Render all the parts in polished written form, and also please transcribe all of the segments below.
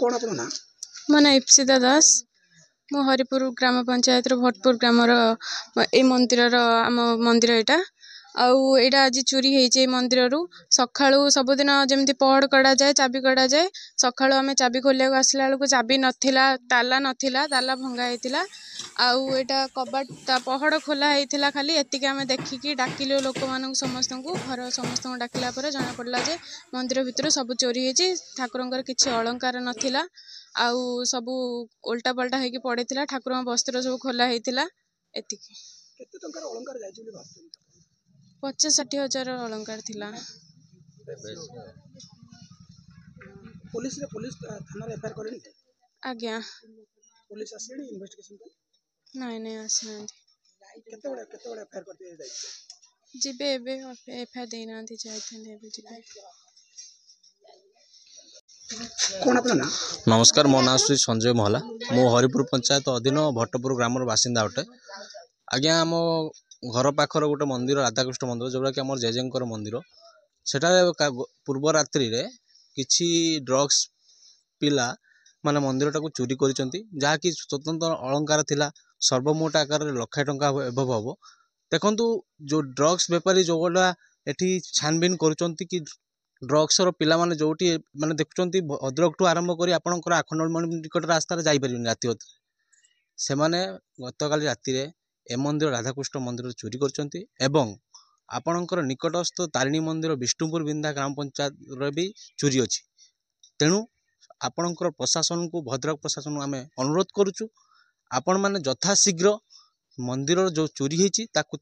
कौन आपन ना मो ना इप्सिता दास मो हरिपुर ग्राम पंचायत भटपुर ग्रामर ए मंदिर आम मंदिर यहाँ आईटा आज चोरी होती मंदिर सकाळू सबुदिन जमी पहड़ कड़ा जाए चाबी कड़ा जाए सकाळू आम चाबी खोलिया आसला बेलू चाबी नाला ताला नाला ताला भंगा होता आईटा कबाट पहड़ खोला होता खाली एतिक आम देखिकी डाकिलु लोक मान समस्त घर समस्त डाकिला जना पड़ा जे मंदिर भितर सब चोरी होती ठाकुर किसी अलंकार नाला आउ सबू उल्टा पल्टा होगी पड़े ठाकुर वस्त्र सब खोला होता एतिक 50-60 हजार अलंकार थिला। पुलिस थाना रे एफआईआर करेनी आज्ञा पुलिस आसीनी इन्वेस्टिगेशन नहीं आसना केते बडे एफआईआर करते जाई जिबे एबे एफआईआर देना जाइथन एबे जिबे। कौन आपन ना नमस्कार मो ना श्री संजय महला मो हरिपुर पंचायत अधीन भट्टपुर ग्रामर बासिंदा अटे। आज्ञा आम घर पाखर गोटे मंदिर राधाकृष्ण मंदिर जोटा कि आम जेजेंकर मंदिर सेटा पूर्व रात्रि रे किछि ड्रग्स पिला माने मंदिर टाको चोरी करिसंती जहाँकि स्वतंत्र अलंकार थिला सर्वमोट आकार लक्षे टंका एभव हम देखु जो ड्रग्स बेपारी जो गोटा एठी छानबीन करुचंती कि ड्रग्स पिला माने जोटी माने देखुचंती भद्रक ठू आरंभ करी आपनकर आखंडमणि निकट रास्ता रे जाई परिबनि राति होते से माने गतकाली राति रे ए मंदिर राधाकृष्ण मंदिर चोरी करचंती एवं आपणकर निकटस्थ तारिणी मंदिर विष्णुपुर बिंदा ग्राम पंचायत रे भी चोरी अछि। तेणु आपणकर प्रशासन को भद्रक प्रशासन आमे अनुरोध करूछु आपण माने यथाशीघ्र मंदिर जो चोरी हेछि ताकू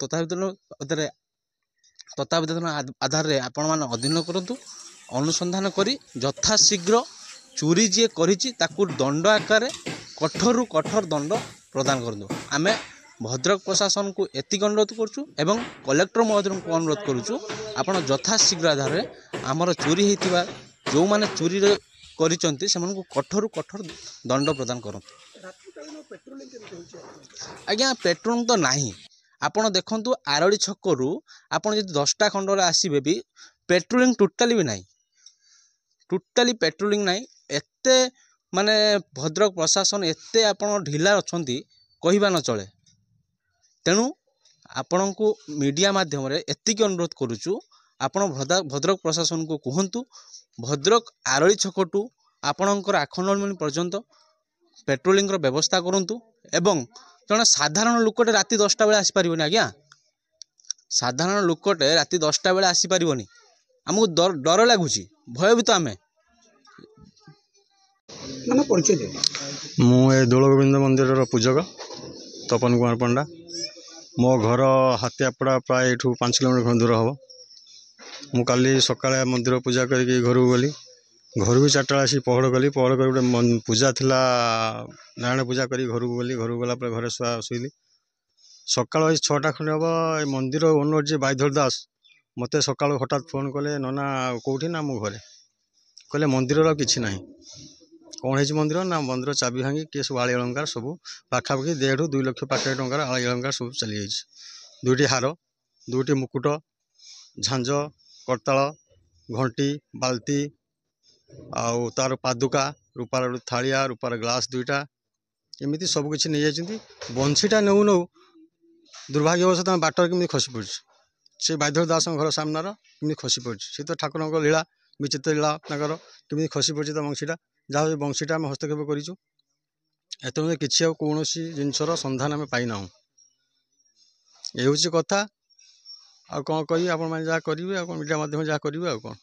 तत्वावधान आधार रे आपण माने अधीन करंतु अनुसंधान करी यथाशीघ्र चोरी जे करिछि ताकू दंड आकार कठोर कठोर दंड प्रदान करंतु। आमे भद्रक प्रशासन को एतिक अनुरोध करुचु एवं कलेक्टर महोदय को अनुरोध करुचु आपण यथाशीघ्र आधार रे आमर चोरी हेतिबा जो माने चोरी करिसंती सेमान को कठोर कठोर दंड प्रदान करंतु। आज्ञा पेट्रोलिंग तो नाही आपण देखंतु आरड़ी छकरू आपण जदि 10टा खंडले आसीबे भी पेट्रोलिंग टोटाली भी नाही टोटाली पेट्रोलिंग नाही एते माने भद्रक प्रशासन एते आपण ढिला अछंती कहिबा न चले। तेणु आपण को मीडिया माध्यम रे एतिक अनुरोध करूछु आपण भद्रक प्रशासन को कहंतु भद्रक आरड़ी छकटू आपणकर आखंडमणि पर्यंत पेट्रोलिंग रो व्यवस्था करंतु एवं जन साधारण लोकटे राति 10टा बेले आसी परिबनी। आज्ञा साधारण लोकटे राति 10टा बेले आसी परिबनी हमको डर लागुची भयभीत आमे माने परिचय दे मु ए दोल गोविंद मंदिर रो पूजक तपन कुमार पंडा मो घर हाथियापड़ा प्राय 5 किलोमीटर दूर हम मु काली सकाळे मंदिर पूजा करके घर को गली घर भी 4टा आसी पहड़ कली पहड़ कर गोटे पूजा थिला नारायण पूजा करी घर को गली घर को गला घरे शुईली सकाळ 6टा खंडे हम मंदिर ओनर जी बाईधर दास मते सकाळ हठात फोन कले नना कौटी ना मु घरे कहले मंदिर किसी ना कौन है मंदिर ना मंदिर चाबी भांगी किए सब आली अलंकार सब पाखापाखि 1.5-2 लाख पाखे टंकार आली अलंकार सब चली जाइए 2टी हार 2टी मुकुट झांझ करताल घंटी बाल्टी आउ तार पादुका रूपार थालिया रूपार ग्लास 2टा एमती सबकि नहीं जाती बंशीटा नौ नौ दुर्भाग्यवश बाटर केमी खसी पड़ी से बाईधर दास घर सामनार केमी खसी पड़ी सी तो ठाकुर लीला विचित्र लीला केमी खसी पड़ी तो बंशीटा जहाँ बंशीटा आम हस्तक्षेप करूँ एत कि कौन जिनसर सन्धान आम पाईना ये कथा आ कौन कही आप जहाँ करेंगे मीडिया माध्यम जहाँ करेंगे आ कौन।